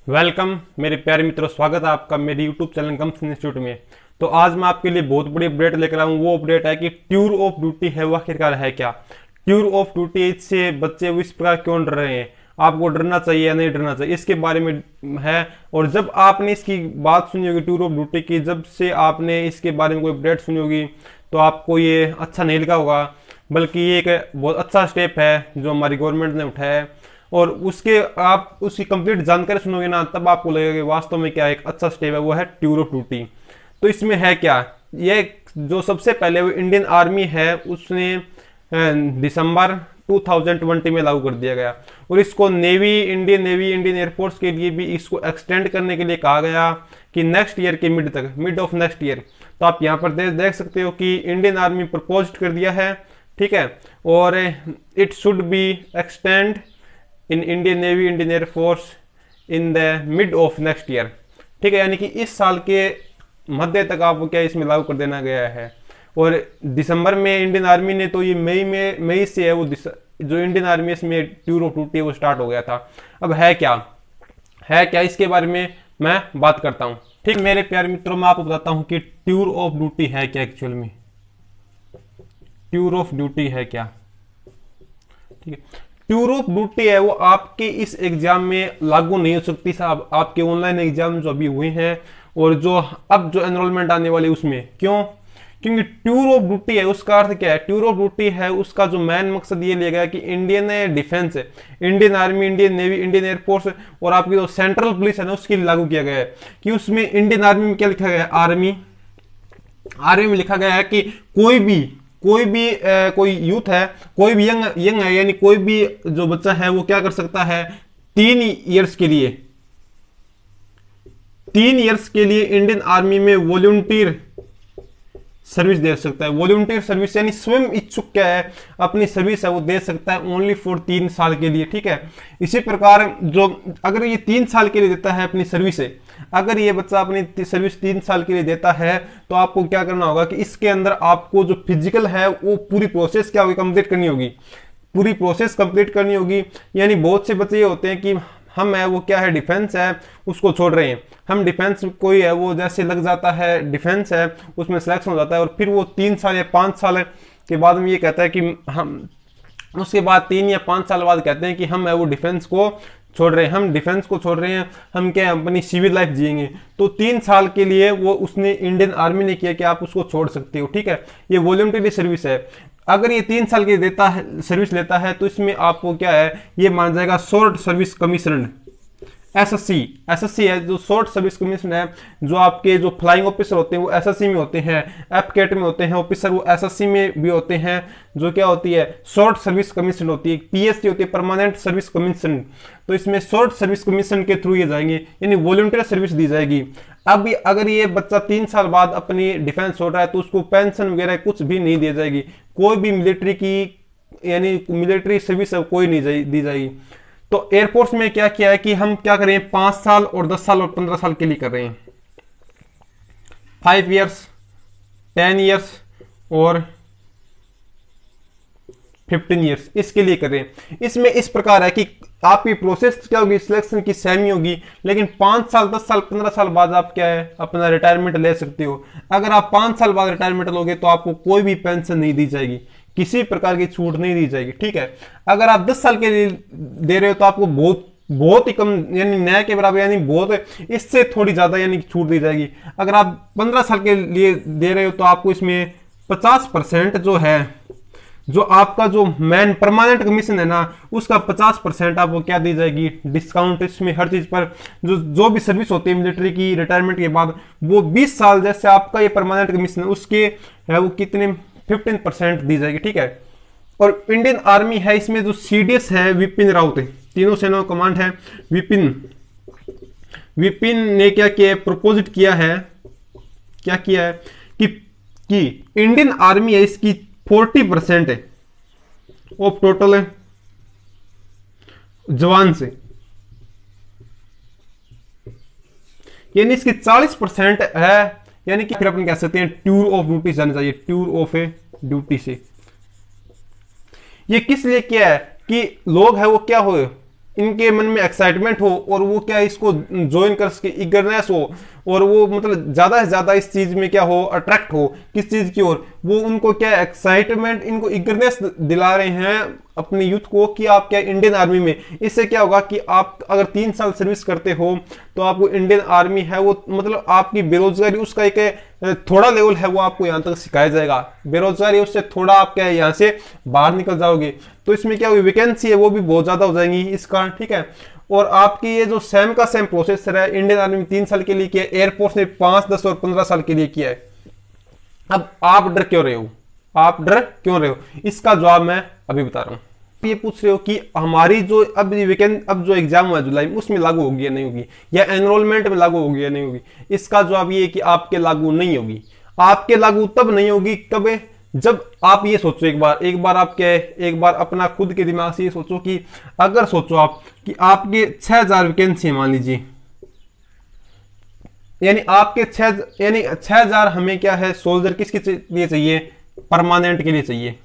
Welcome मेरे प्यारे मित्रों, स्वागत है आपका मेरे यूट्यूब चैनल गम्स इंस्टीट्यूट में। तो आज मैं आपके लिए बहुत बड़ी अपडेट लेकर आया हूँ। वो अपडेट है कि टूर ऑफ ड्यूटी है वो आखिरकार है क्या। टूर ऑफ ड्यूटी से बच्चे इस प्रकार क्यों डर रहे हैं, आपको डरना चाहिए या नहीं डरना चाहिए, इसके बारे में है। और जब आपने इसकी बात सुनी होगी टूर ऑफ ड्यूटी की, जब से आपने इसके बारे में कोई अपडेट सुनी होगी तो आपको ये अच्छा नहीं लगा होगा, बल्कि ये एक बहुत अच्छा स्टेप है जो हमारी गवर्नमेंट ने उठाया है। और उसके आप उसकी कंप्लीट जानकारी सुनोगे ना, तब आपको लगेगा कि वास्तव में क्या एक अच्छा स्टेप है, वो है टूर ऑफ ड्यूटी। तो इसमें है क्या, ये जो सबसे पहले वो इंडियन आर्मी है उसने दिसंबर 2020 में लागू कर दिया गया। और इसको नेवी, इंडियन एयरफोर्स के लिए भी इसको एक्सटेंड करने के लिए कहा गया कि नेक्स्ट ईयर के मिड तक, मिड ऑफ नेक्स्ट ईयर। तो आप यहाँ पर देख सकते हो कि इंडियन आर्मी प्रपोज कर दिया है, ठीक है। और it should be extend in Indian navy, Indian air force in the mid of next year, ठीक है। यानी कि इस साल के मध्य तक आपको क्या इसमें लागू कर देना गया है। और दिसंबर में इंडियन आर्मी ने, तो ये मई से है वो जो इंडियन आर्मी इसमें टूर ऑफ ड्यूटी वो स्टार्ट हो गया था। अब है क्या इसके बारे में मैं बात करता हूँ, ठीक। मेरे प्यारे मित्रों, मैं आपको बताता हूँ कि टूर ऑफ ड्यूटी है क्या एक्चुअल में। टूर ऑफ ड्यूटी है क्या, ठीक है। टूर ऑफ ड्यूटी है वो आपके इस एग्जाम में लागू नहीं हो सकती साहब, आपके ऑनलाइन एग्जाम जो अभी हुए हैं और जो अब जो एनरोलमेंट आने वाली उसमें। क्यों? क्योंकि टूर ऑफ ड्यूटी है उसका अर्थ क्या है, टूर ऑफ ड्यूटी है उसका जो मेन मकसद ये लिया गया कि इंडियन डिफेंस है, Indian army, Indian navy, Indian air force और आपकी जो सेंट्रल पुलिस है ना उसके लिए लागू किया गया है। कि उसमें इंडियन आर्मी में क्या लिखा गया है, आर्मी में लिखा गया है कि कोई यूथ है, कोई भी यंग है, यानी कोई भी जो बच्चा है वो क्या कर सकता है, 3 इयर्स के लिए इंडियन आर्मी में वॉलंटियर सर्विस दे सकता है। वॉलंटियर सर्विस यानी स्वयं इच्छुक क्या है, अपनी सर्विस है वो दे सकता है ओनली फॉर 3 साल के लिए, ठीक है। इसी प्रकार जो अगर ये 3 साल के लिए देता है अपनी सर्विस है, अगर ये बच्चा अपनी सर्विस 3 साल के लिए देता है तो आपको क्या करना होगा कि इसके अंदर आपको जो फिजिकल है वो पूरी प्रोसेस क्या होगी, कंप्लीट करनी होगी, पूरी प्रोसेस कंप्लीट करनी होगी। यानी बहुत से बच्चे ये होते हैं कि हम है वो क्या है, डिफेंस है उसको छोड़ रहे हैं। हम डिफेंस कोई है वो जैसे लग जाता है, डिफेंस है उसमें सिलेक्शन हो जाता है और फिर वो 3 साल या 5 साल के बाद में ये कहता है कि हम उसके बाद 3 या 5 साल बाद कहते हैं कि हम है वो डिफेंस को छोड़ रहे हैं, हम डिफेंस को छोड़ रहे हैं, हम क्या अपनी सिविल लाइफ जिएंगे। तो 3 साल के लिए वो उसने इंडियन आर्मी ने किया कि आप उसको छोड़ सकते हो, ठीक है। ये वॉलंटरी सर्विस है। अगर ये 3 साल की देता है, सर्विस लेता है, तो इसमें आपको क्या है, ये मान जाएगा शॉर्ट सर्विस कमीशन, एसएससी है जो शॉर्ट सर्विस कमीशन है। जो आपके जो फ्लाइंग ऑफिसर होते हैं वो एसएससी में होते हैं, एफ कैट में होते हैं ऑफिसर, वो एसएससी में भी होते हैं। जो क्या होती है, शॉर्ट सर्विस कमीशन होती है। पीएससी होती है, परमानेंट सर्विस कमीशन। तो इसमें शॉर्ट सर्विस कमीशन के थ्रू ये जाएंगे, यानी वॉलंटियर सर्विस दी जाएगी। अब अगर ये बच्चा 3 साल बाद अपनी डिफेंस छोड़ रहा है तो उसको पेंशन वगैरह कुछ भी नहीं दी जाएगी, कोई भी मिलिट्री की यानी मिलिट्री सर्विस कोई नहीं दी जाएगी। तो एयरफोर्स में क्या किया है कि हम क्या करें, 5 साल और 10 साल और 15 साल के लिए कर रहे हैं, 5 इयर्स, 10 इयर्स और 15 इयर्स इसके लिए कर रहे हैं। इसमें इस प्रकार है कि आपकी प्रोसेस क्या होगी, सिलेक्शन की सेमी होगी, लेकिन 5 साल, 10 साल, 15 साल बाद आप क्या है अपना रिटायरमेंट ले सकते हो। अगर आप 5 साल बाद रिटायरमेंट लोगे तो आपको कोई भी पेंशन नहीं दी जाएगी, किसी प्रकार की छूट नहीं दी जाएगी, ठीक है। अगर आप 10 साल के लिए दे रहे हो तो आपको बहुत ही कम, यानी न्याय के बराबर, यानी बहुत इससे थोड़ी ज्यादा यानी छूट दी जाएगी। अगर आप 15 साल के लिए दे रहे हो तो आपको इसमें 50% जो है, जो आपका जो मेन परमानेंट कमीशन है ना उसका 50% आपको क्या दी जाएगी, डिस्काउंट। इसमें हर चीज पर जो भी सर्विस होती है मिलिट्री की रिटायरमेंट के बाद, वो 20 साल जैसे आपका ये परमानेंट कमीशन है उसके है वो कितने 15% दी जाएगी, ठीक है। और इंडियन आर्मी है इसमें जो सीडीएस है विपिन रावत है, तीनों सेनाओं कमांड है विपिन ने क्या किया, प्रपोजिट किया है, क्या किया है कि इंडियन आर्मी है इसकी 40% है ऑफ टोटल है जवान से, यानी इसकी 40% है। यानी कि फिर अपन कह सकते हैं टूर ऑफ ड्यूटी जाना चाहिए, टूर ऑफ ए ड्यूटी से। ये किस लिए किया है कि लोग है वो क्या हो इनके मन में एक्साइटमेंट हो और वो क्या इसको ज्वाइन कर सके, ईगरनेस हो, और वो मतलब ज्यादा से ज्यादा इस चीज में क्या हो, अट्रैक्ट हो किस चीज की ओर, वो उनको क्या एक्साइटमेंट, इनको ईगरनेस दिला रहे हैं अपने यूथ को कि आप क्या इंडियन आर्मी में। इससे क्या होगा कि आप अगर 3 साल सर्विस करते हो तो आपको इंडियन आर्मी है वो मतलब आपकी बेरोजगारी उसका एक थोड़ा लेवल है वो आपको यहाँ तक सिखाया जाएगा, बेरोजगारी उससे थोड़ा आप क्या है यहाँ से बाहर निकल जाओगे। तो इसमें क्या हुई, वैकेंसी है वो भी बहुत ज्यादा हो जाएंगी इस कारण, ठीक है। और आपकी ये जो सेम का सेम प्रोसेसर है, इंडियन आर्मी में 3 साल के लिए किया है, एयरफोर्स ने 5, 10 और 15 साल के लिए किया है। अब आप डर क्यों रहे हो, आप डर क्यों रहे हो, इसका जवाब मैं अभी बता रहा हूं। ये पूछ रहे हो कि हमारी जो अब जो एग्जाम हुआ जुलाई में उसमें लागू होगी या नहीं होगी, या एनरोलमेंट में लागू होगी या नहीं होगी। इसका जवाब ये है कि आपके लागू नहीं होगी। आपके लागू तब नहीं होगी कब, जब आप ये सोचो एक बार आप क्या है, एक बार अपना खुद के दिमाग से ये सोचो कि अगर सोचो आप कि आपके 6000 वैकेंसी मान लीजिए, यानी आपके 6000 हमें क्या है सोल्जर किसके लिए चाहिए, परमानेंट के लिए चाहिए।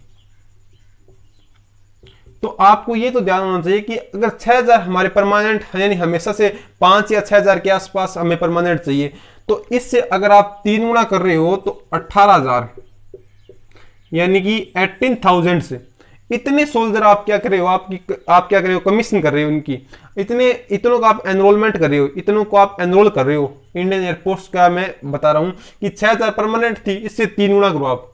तो आपको ये तो ध्यान होना चाहिए कि अगर 6000 हमारे परमानेंट यानी हमेशा से 5 या 6000 के आसपास हमें परमानेंट चाहिए, तो इससे अगर आप 3 गुना कर रहे हो तो 18000 यानी कि 18,000 से इतने सोल्जर आप क्या कर रहे हो, आप क्या कर रहे हो, कमीशन कर रहे हो उनकी, इतनों का आप एनरोलमेंट कर रहे हो, इतनों को आप एनरोल कर रहे हो। इंडियन एयरफोर्स का मैं बता रहा हूं कि 6000 परमानेंट थी, इससे 3 गुना करो आप,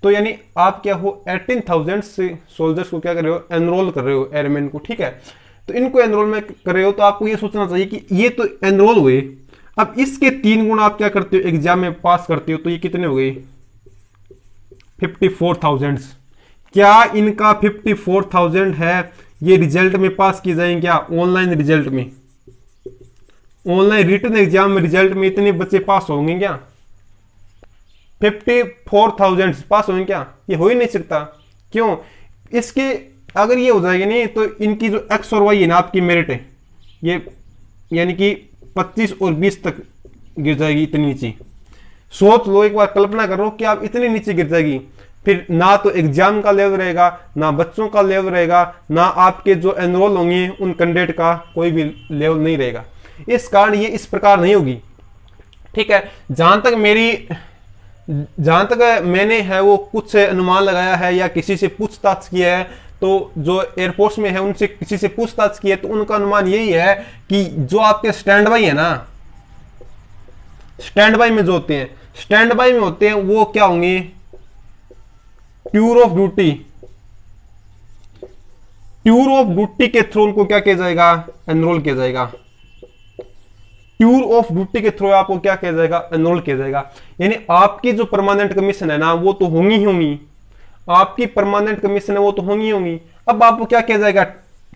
तो यानी आप क्या हो 18,000 से सोल्जर्स को क्या कर रहे हो, एनरोल कर रहे हो एयरमैन को, ठीक है। तो इनको एनरोलमेंट कर रहे हो तो आपको ये सोचना चाहिए कि ये तो एनरोल हुए, अब इसके 3 गुना आप क्या करते हो, एग्जाम में पास करते हो, तो ये कितने हो गए 54,000। क्या इनका 54,000 है, ये रिजल्ट में पास किए जाएंगे क्या, ऑनलाइन रिजल्ट में, ऑनलाइन रिटन एग्जाम में रिजल्ट में इतने बच्चे पास होंगे क्या, 54,000 पास होंगे क्या, ये हो ही नहीं सकता। क्यों, इसके अगर ये हो जाएगा नहीं तो इनकी जो एक्स और वाई है ना आपकी मेरिट है, ये यानी कि 25 और 20 तक गिर जाएगी, इतनी नीचे। सोच लो एक बार, कल्पना करो कि आप इतनी नीचे गिर जाएगी, फिर ना तो एग्जाम का लेवल रहेगा, ना बच्चों का लेवल रहेगा, ना आपके जो एनरोल होंगे उन कैंडिडेट का कोई भी लेवल नहीं रहेगा। इस कारण ये इस प्रकार नहीं होगी, ठीक है। जहां तक मैंने है वो कुछ अनुमान लगाया है या किसी से पूछताछ किया है, तो जो एयरफोर्स में है उनसे किसी से पूछताछ की है, तो उनका अनुमान यही है कि जो आपके स्टैंड बाई है ना, स्टैंड बाई में जो होते हैं, स्टैंड बाई में होते हैं वो क्या होंगे, tour of duty, tour of duty के थ्रू उनको क्या किया जाएगा, एनरोल किया जाएगा। टूर ऑफ ड्यूटी के थ्रू आपको क्या किया जाएगा, एनरोल किया जाएगा। यानी आपकी जो परमानेंट कमीशन है ना वो तो होंगी ही होंगी, आपकी परमानेंट कमीशन है वो तो होंगी होंगी। अब आपको क्या किया जाएगा,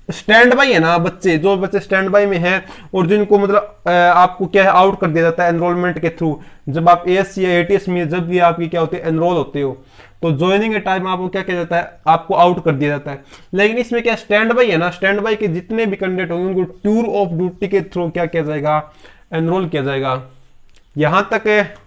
स्टैंड बाई है ना बच्चे, जो बच्चे स्टैंड बाई में हैं और जिनको मतलब आपको क्या है आउट कर दिया जाता है एनरोलमेंट के थ्रू, जब आप एएससी या एटीएस में जब भी आपकी क्या होते हैं एनरोल होते हो, तो ज्वाइनिंग के टाइम आपको क्या किया जाता है, आपको आउट कर दिया जाता है। लेकिन इसमें क्या स्टैंड बाई है ना, स्टैंड बाई के जितने भी कैंडिडेट होंगे उनको टूर ऑफ ड्यूटी के थ्रू क्या किया जाएगा, एनरोल किया जाएगा। यहां तक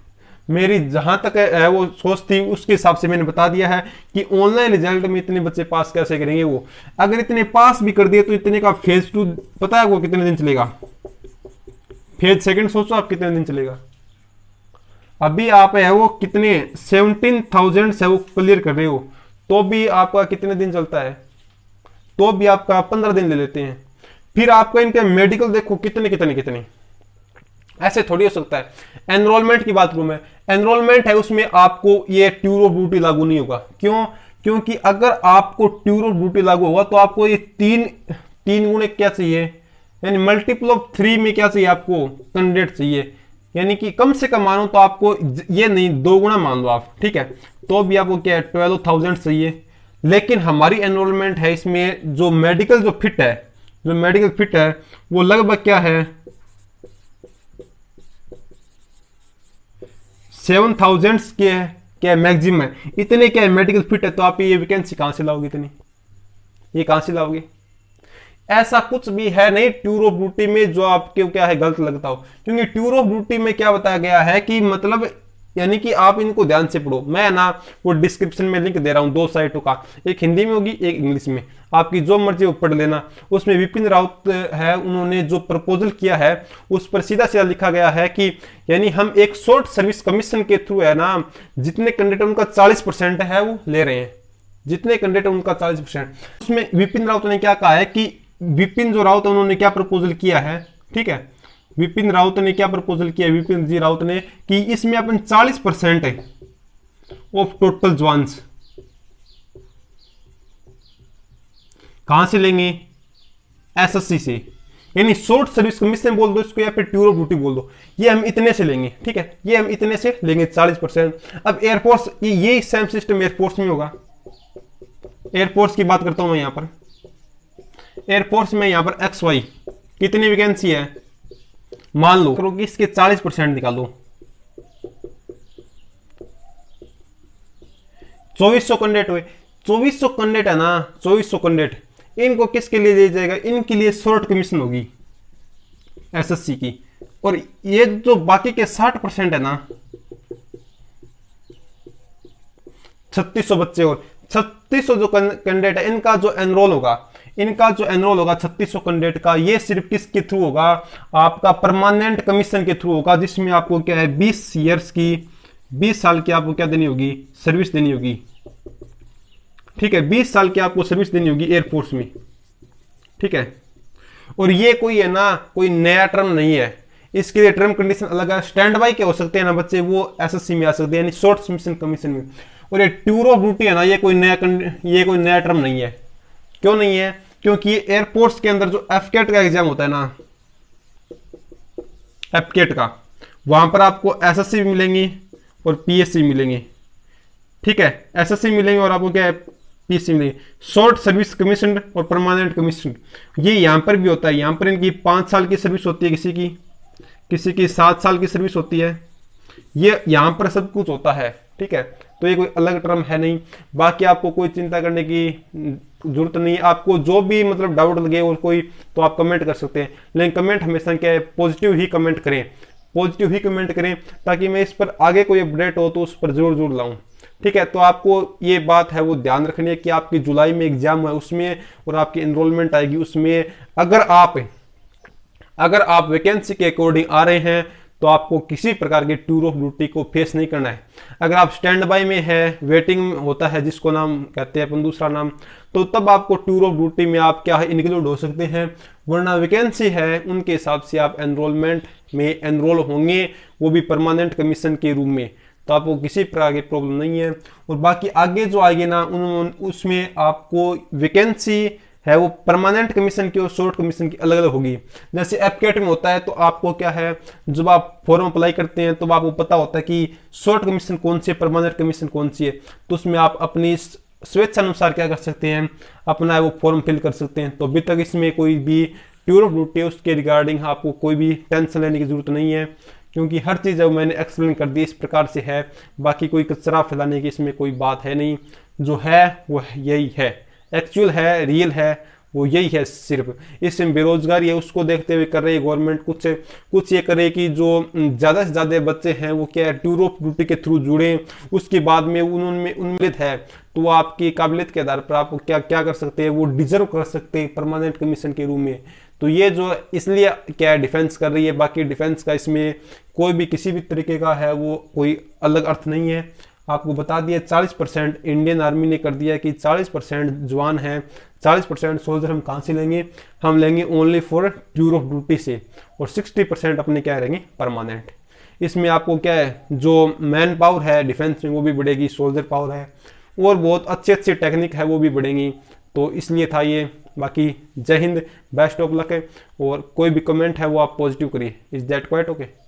मेरी जहां तक है वो सोच थी उसके हिसाब से मैंने बता दिया है कि ऑनलाइन रिजल्ट में इतने बच्चे पास कैसे करेंगे। वो अगर इतने पास भी कर दिए तो इतने का फेज 2 पता है वो कितने दिन चलेगा, फेज सेकंड सोचो आप कितने दिन चलेगा। अभी आप है वो कितने 17,000 से वो क्लियर कर रहे हो, तो भी आपका कितने दिन चलता है, तो भी आपका 15 दिन ले लेते हैं। फिर आपका इनके मेडिकल देखो कितने कितने कितने, ऐसे थोड़ी हो सकता है। एनरोलमेंट की बात करूं मैं, एनरोलमेंट है उसमें आपको ये टूर ऑफ ड्यूटी लागू नहीं होगा। क्यों, क्योंकि अगर आपको टूर ऑफ ड्यूटी लागू होगा तो आपको ये तीन गुणे क्या चाहिए, यानी मल्टीपल ऑफ 3 में क्या चाहिए आपको, कैंडिडेट चाहिए। यानी कि कम से कम मानो तो आपको ये नहीं 2 गुना मान लो आप, ठीक है, तो भी आपको क्या है 12,000 चाहिए। लेकिन हमारी एनरोलमेंट है इसमें जो मेडिकल जो फिट है, जो मेडिकल फिट है वो लगभग क्या है 7,000 के क्या मैक्सिमम है, इतने क्या मेडिकल फिट है। तो आप ये वैकेंसी कहां से लाओगे, इतनी ये कहां से लाओगे। ऐसा कुछ भी है नहीं टूर ऑफ ड्यूटी में जो आपके क्या है गलत लगता हो, क्योंकि टूर ऑफ ड्यूटी में क्या बताया गया है कि मतलब यानी कि आप इनको ध्यान से पढ़ो। मैं ना वो डिस्क्रिप्शन में लिंक दे रहा हूँ 2 साइटों का, एक हिंदी में होगी एक इंग्लिश में, आपकी जो मर्जी वो पढ़ लेना। उसमें विपिन रावत है, उन्होंने जो प्रपोजल किया है उस पर सीधा सीधा लिखा गया है कि यानी हम एक शॉर्ट सर्विस कमीशन के थ्रू है ना, जितने कैंडिडेट उनका 40% है वो ले रहे हैं, जितने कैंडिडेट उनका 40%। उसमें विपिन रावत ने क्या कहा है कि विपिन जो रावत उन्होंने क्या प्रपोजल किया है, ठीक है, विपिन रावत ने क्या प्रपोजल किया, विपिन जी रावत ने, कि इसमें अपन 40% है ऑफ टोटल जवान्स कहां से लेंगे, एसएससी से, यानी शॉर्ट सर्विस कमीशन बोल दो इसको या फिर टूर ऑफ ड्यूटी बोल दो, ये हम इतने से लेंगे, ठीक है, ये हम इतने से लेंगे 40%। अब एयरफोर्स, ये सेम सिस्टम एयरफोर्स में होगा। एयरफोर्स की बात करता हूं मैं यहां पर, एयरफोर्स में यहां पर XY कितनी वैकेंसी है, मान लो करो कि इसके 40% निकालो, 2400 कैंडिडेट हुए, 2400 कैंडिडेट है ना, 2400 कैंडिडेट, इनको किसके लिए दिया जाएगा, इनके लिए शॉर्ट कमीशन होगी एसएससी की। और ये जो बाकी के 60% है ना, 3600 बच्चे, और 3600 जो कैंडिडेट है इनका जो एनरोल होगा, 3600 कैंडिडेट का, ये सिर्फ किसके थ्रू होगा, आपका परमानेंट कमीशन के थ्रू होगा, जिसमें आपको क्या है 20 ईयर्स की, 20 साल की आपको क्या देनी होगी, सर्विस देनी होगी, ठीक है, 20 साल की आपको सर्विस देनी होगी एयरफोर्स में, ठीक है। और ये कोई है ना, कोई नया टर्म नहीं है, इसके लिए टर्म कंडीशन अलग है। स्टैंड बाई के हो सकते हैं ना बच्चे, वो एसएससी में आ सकते हैं, यानी शॉर्ट मिशन कमीशन में। और ये टूर ऑफ ड्यूटी है ना, ये कोई नया टर्म नहीं है। क्यों नहीं है, क्योंकि ये एयरपोर्ट्स के अंदर जो एफकेट का एग्जाम होता है ना, एफकेट का, वहां पर आपको एसएससी भी मिलेंगी और पीएससी मिलेंगे, ठीक है, एसएससी मिलेंगे और आपको क्या है, पीएससी मिलेंगे, शॉर्ट सर्विस कमीशन और परमानेंट कमीशन। ये यहां पर भी होता है, यहां पर इनकी 5 साल की सर्विस होती है, किसी की 7 साल की सर्विस होती है, ये यहां पर सब कुछ होता है, ठीक है। तो ये कोई अलग टर्म है नहीं। बाकी आपको कोई चिंता करने की जरूरत नहीं है। आपको जो भी मतलब डाउट लगे और कोई, तो आप कमेंट कर सकते हैं, लेकिन कमेंट हमेशा क्या है, पॉजिटिव ही कमेंट करें, पॉजिटिव ही कमेंट करें, ताकि मैं इस पर आगे कोई अपडेट हो तो उस पर जरूर लाऊं, ठीक है। तो आपको ये बात है वो ध्यान रखनी है कि आपकी जुलाई में एग्जाम है उसमें, और आपकी एनरोलमेंट आएगी उसमें, अगर आप वैकेंसी के अकॉर्डिंग आ रहे हैं तो आपको किसी प्रकार के टूर ऑफ ड्यूटी को फेस नहीं करना है। अगर आप स्टैंड बाय में है, वेटिंग होता है जिसको नाम कहते हैं अपन दूसरा नाम, तो तब आपको टूर ऑफ ड्यूटी में आप क्या है, इंक्लूड हो सकते हैं, वरना वैकेंसी है उनके हिसाब से आप एनरोलमेंट में एनरोल होंगे, वो भी परमानेंट कमीशन के रूप में, तो आपको किसी प्रकार की प्रॉब्लम नहीं है। और बाकी आगे जो आएगी ना, उसमें आपको वैकेंसी है वो परमानेंट कमीशन की और शॉर्ट कमीशन की अलग अलग होगी। जैसे एफकेट में होता है तो आपको क्या है, जब आप फॉर्म अप्लाई करते हैं तो आपको पता होता है कि शॉर्ट कमीशन कौन सी है, परमानेंट कमीशन कौन सी है, तो उसमें आप अपनी स्वेच्छा अनुसार क्या कर सकते हैं, अपना वो फॉर्म फिल कर सकते हैं। तो अभी तक इसमें कोई भी टूर ऑफ ड्यूटी उसके रिगार्डिंग आपको कोई भी टेंशन लेने की जरूरत नहीं है, क्योंकि हर चीज़ है वो मैंने एक्सप्लेन कर दी, इस प्रकार से है। बाकी कोई कचरा फैलाने की इसमें कोई बात है नहीं, जो है वो यही है, एक्चुअल है, रियल है, वो यही है। सिर्फ इसमें बेरोजगारी है उसको देखते हुए कर रही है गवर्नमेंट, कुछ ये करे कि जो ज़्यादा से ज़्यादा बच्चे हैं वो क्या है, टूर ऑफ ड्यूटी के थ्रू जुड़े, उसके बाद में उनमें उम्मीद है तो वो आपकी काबिलियत के आधार पर आपको क्या क्या कर सकते हैं, वो डिजर्व कर सकते हैं परमानेंट कमीशन के रूप में। तो ये जो इसलिए क्या है, डिफेंस कर रही है। बाकी डिफेंस का इसमें कोई भी किसी भी तरीके का है वो कोई अलग अर्थ नहीं है। आपको बता दिया 40% इंडियन आर्मी ने कर दिया कि 40% जवान हैं, 40% सोल्जर हम कहाँ से लेंगे, हम लेंगे only for tour of duty से, और 60% अपने क्या रहेंगे, परमानेंट। इसमें आपको क्या है, जो मैन पावर है डिफेंस में वो भी बढ़ेगी, सोल्जर पावर है, और बहुत अच्छी अच्छी टेक्निक है वो भी बढ़ेंगी। तो इसलिए था ये। बाकी जय हिंद, बेस्ट ऑफ लक है। और कोई भी कमेंट है वो आप पॉजिटिव करिए। Is that quite okay?